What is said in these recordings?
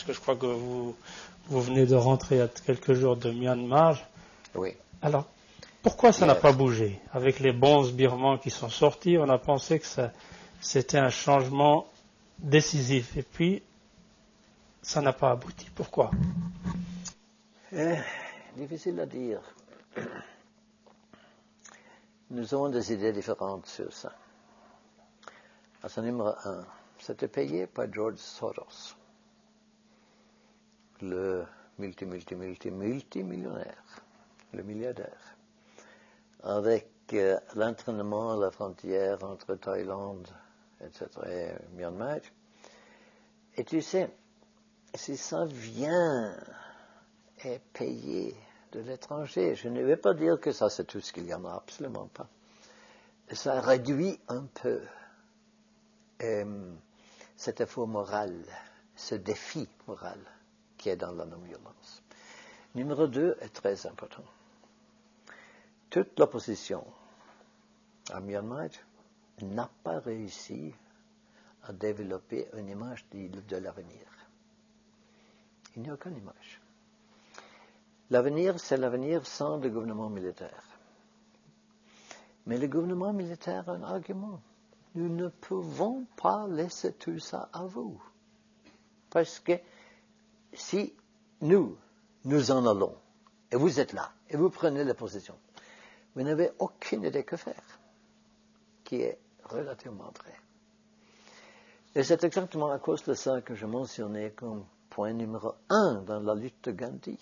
que je crois que vous venez de rentrer il y a quelques jours de Myanmar. Oui. Alors, pourquoi ça n'a pas bougé? Avec les bons birmans qui sont sortis, on a pensé que c'était un changement décisif. Et puis, ça n'a pas abouti. Pourquoi? Difficile à dire. Nous avons des idées différentes sur ça. Alors, numéro 1, c'était payé par George Soros, le multimillionnaire, le milliardaire, avec l'entraînement à la frontière entre Thaïlande, etc., et Myanmar. Et tu sais, si ça vient et payé de l'étranger, je ne vais pas dire que ça c'est tout ce qu'il y en a, absolument pas. Ça réduit un peu cet effort moral, ce défi moral qui est dans la non-violence. Numéro 2 est très important. Toute l'opposition à Myanmar n'a pas réussi à développer une image de l'avenir. Il n'y a aucune image. L'avenir, c'est l'avenir sans le gouvernement militaire. Mais le gouvernement militaire a un argument. Nous ne pouvons pas laisser tout ça à vous. Parce que si nous en allons, et vous êtes là, et vous prenez la position, vous n'avez aucune idée que faire, qui est relativement vrai. Et c'est exactement à cause de ça que je mentionnais comme point numéro 1 dans la lutte de Gandhi,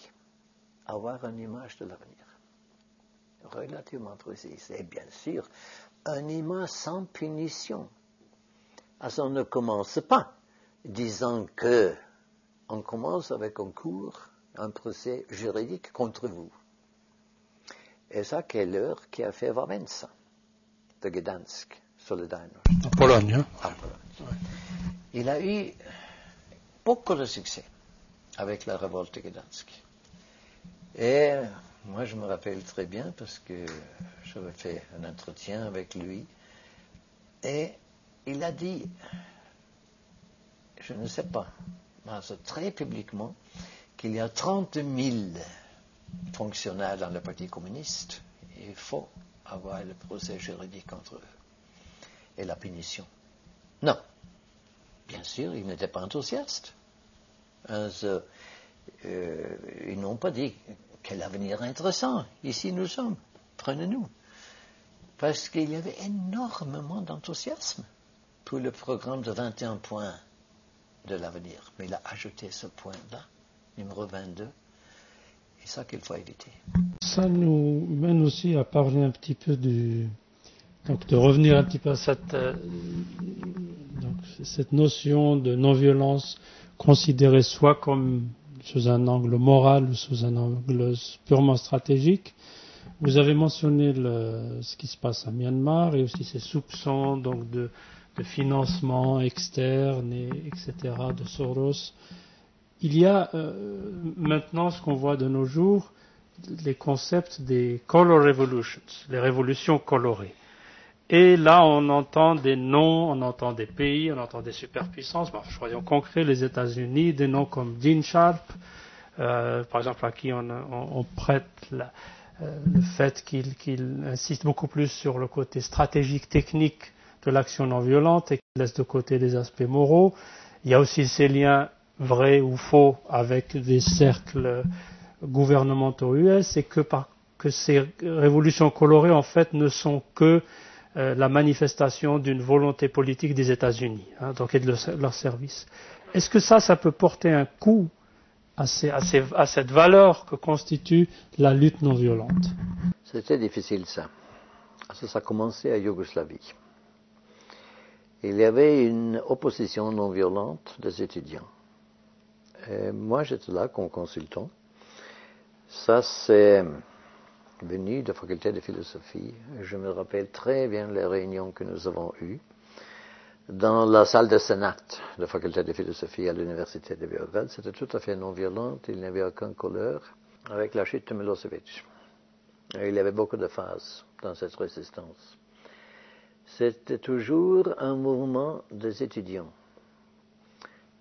avoir une image de l'avenir relativement précise. Et bien sûr, une image sans punition. Alors on ne commence pas disant que on commence avec un cours, un procès juridique contre vous. Et ça, quelle heure qui a fait Wałęsa de Gdansk, Solidarność. En Pologne, hein? En Pologne. Ouais. Il a eu beaucoup de succès avec la révolte de Gdansk. Et moi, je me rappelle très bien parce que j'avais fait un entretien avec lui. Et il a dit, je ne sais pas, mais très publiquement, qu'il y a 30 000 fonctionnaires dans le Parti communiste. Il faut avoir le procès juridique contre eux et la punition. Non. Bien sûr, ils n'étaient pas enthousiastes. Ils n'ont pas dit quel avenir intéressant. Ici nous sommes. Prenez-nous. Parce qu'il y avait énormément d'enthousiasme pour le programme de 21 points de l'avenir. Mais il a ajouté ce point-là, numéro 22. Et ça qu'il faut éviter. Ça nous mène aussi à parler un petit peu donc de revenir un petit peu à cette notion de non-violence considérée soit comme sous un angle moral ou sous un angle purement stratégique. Vous avez mentionné ce qui se passe à Myanmar et aussi ces soupçons donc de financement externe, etc., de Soros. Il y a maintenant ce qu'on voit de nos jours, les concepts des color revolutions, les révolutions colorées. Et là, on entend des noms, on entend des pays, on entend des superpuissances. Bon, soyons concrets, les États-Unis, des noms comme Gene Sharp, par exemple, à qui on prête le fait qu'il insiste beaucoup plus sur le côté stratégique, technique de l'action non violente et qu'il laisse de côté les aspects moraux. Il y a aussi ces liens vrais ou faux avec des cercles gouvernementaux US et que ces révolutions colorées, en fait, ne sont que la manifestation d'une volonté politique des États-Unis, donc et de leur service. Est-ce que ça peut porter un coup à cette valeur que constitue la lutte non violente? C'était difficile ça. Ça a commencé à Yougoslavie. Il y avait une opposition non violente des étudiants. Et moi j'étais là comme consultant. Ça c'est venu de la faculté de philosophie. Je me rappelle très bien les réunions que nous avons eues dans la salle de sénat de la faculté de philosophie à l'université de Beograd. C'était tout à fait non violent, il n'y avait aucune couleur, avec la chute de Milosevic. Et il y avait beaucoup de phases dans cette résistance. C'était toujours un mouvement des étudiants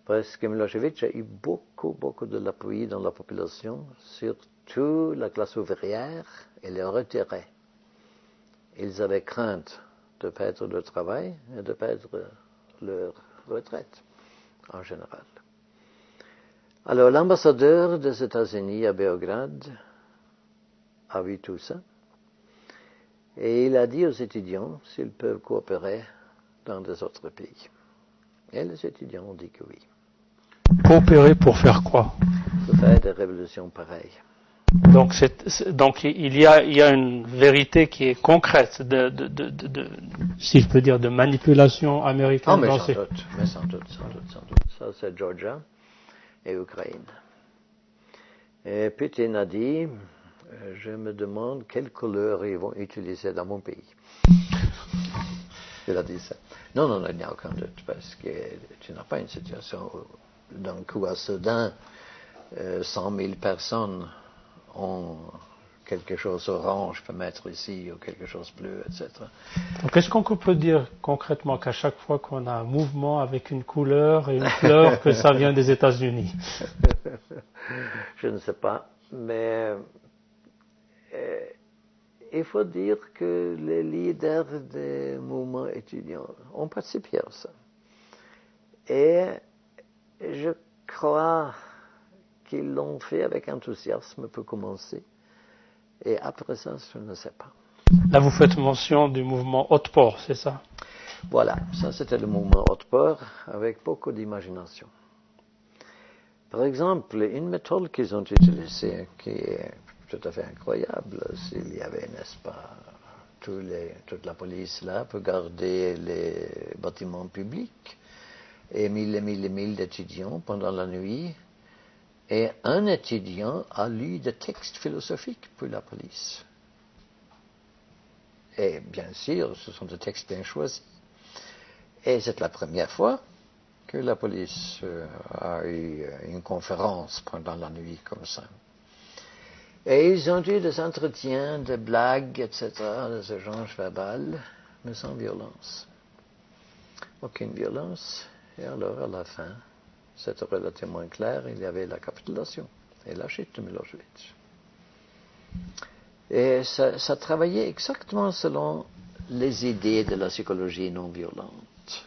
Parce que Milosevic a eu beaucoup de l'appui dans la population, surtout la classe ouvrière et les retirés. Ils avaient crainte de perdre leur travail et de perdre leur retraite, en général. Alors, l'ambassadeur des États-Unis à Belgrade a vu tout ça. Et il a dit aux étudiants s'ils peuvent coopérer dans des autres pays. Et les étudiants ont dit que oui. Coopérer pour faire quoi? Pour faire des révolutions pareilles. Donc, il y a une vérité qui est concrète si je peux dire, de manipulation américaine. Mais sans doute. Ça, c'est Georgia et Ukraine. Et Poutine a dit, je me demande quelle couleur ils vont utiliser dans mon pays. Il a dit ça. Non, il n'y a aucun doute, parce que tu n'as pas une situation où, d'un coup à Soudan, 100 000 personnes ont quelque chose orange peut mettre ici, ou quelque chose bleu, etc. Donc, est-ce qu'on peut dire concrètement qu'à chaque fois qu'on a un mouvement avec une couleur et une fleur, que ça vient des États-Unis? Je ne sais pas, mais il faut dire que les leaders des mouvements étudiants ont participé à ça. Et je crois qu'ils l'ont fait avec enthousiasme pour commencer. Et après ça, je ne sais pas. Là, vous faites mention du mouvement Otpor, c'est ça? Voilà, ça c'était le mouvement Otpor avec beaucoup d'imagination. Par exemple, une méthode qu'ils ont utilisée qui est tout à fait incroyable, s'il y avait, n'est-ce pas, toute la police là pour garder les bâtiments publics et mille d'étudiants pendant la nuit. Et un étudiant a lu des textes philosophiques pour la police. Et bien sûr, ce sont des textes bien choisis. Et c'est la première fois que la police a eu une conférence pendant la nuit comme ça. Et ils ont eu des entretiens, des blagues, etc., des échanges verbaux, mais sans violence. Aucune violence. Et alors, à la fin, c'était relativement clair, il y avait la capitulation et la chute de Milosevic. Et ça travaillait exactement selon les idées de la psychologie non violente.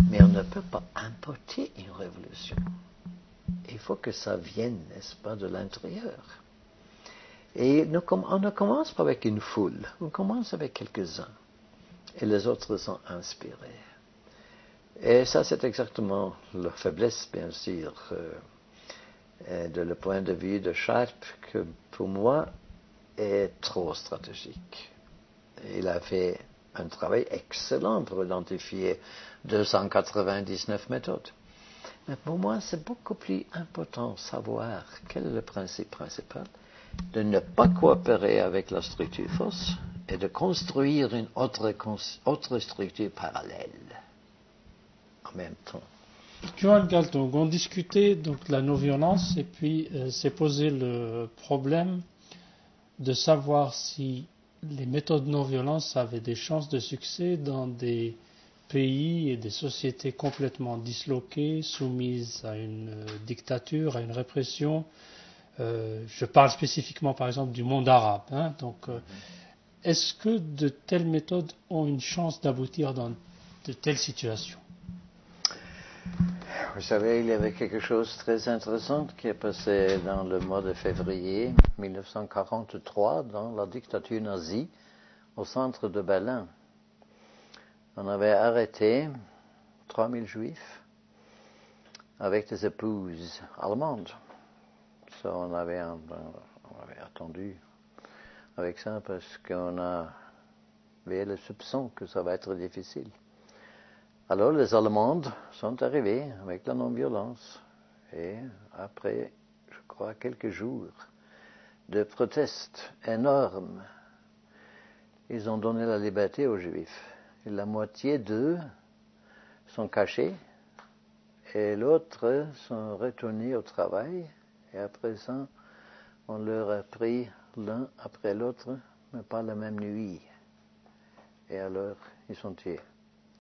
Mais on ne peut pas importer une révolution. Il faut que ça vienne, n'est-ce pas, de l'intérieur. Et on ne commence pas avec une foule, on commence avec quelques-uns. Et les autres sont inspirés. Et ça, c'est exactement la faiblesse, bien sûr, de le point de vue de Sharp, que pour moi est trop stratégique. Il a fait un travail excellent pour identifier 299 méthodes. Mais pour moi, c'est beaucoup plus important de savoir quel est le principe principal, de ne pas coopérer avec la structure fausse et de construire une autre structure parallèle. En même temps. Johan Galtung, on discutait donc de la non-violence et puis s'est posé le problème de savoir si les méthodes non-violence avaient des chances de succès dans des pays et des sociétés complètement disloquées, soumises à une dictature, à une répression. Je parle spécifiquement par exemple du monde arabe. Est-ce que de telles méthodes ont une chance d'aboutir dans de telles situations? Vous savez, il y avait quelque chose de très intéressant qui est passé dans le mois de février 1943 dans la dictature nazie au centre de Berlin. On avait arrêté 3000 juifs avec des épouses allemandes. Ça, on avait attendu avec ça parce qu'on avait le soupçon que ça va être difficile. Alors les Allemandes sont arrivés avec la non-violence et après, je crois, quelques jours de protestes énormes, ils ont donné la liberté aux Juifs. Et la moitié d'eux sont cachés et l'autre sont retournés au travail et après ça, on leur a pris l'un après l'autre, mais pas la même nuit. Et alors, ils sont tués.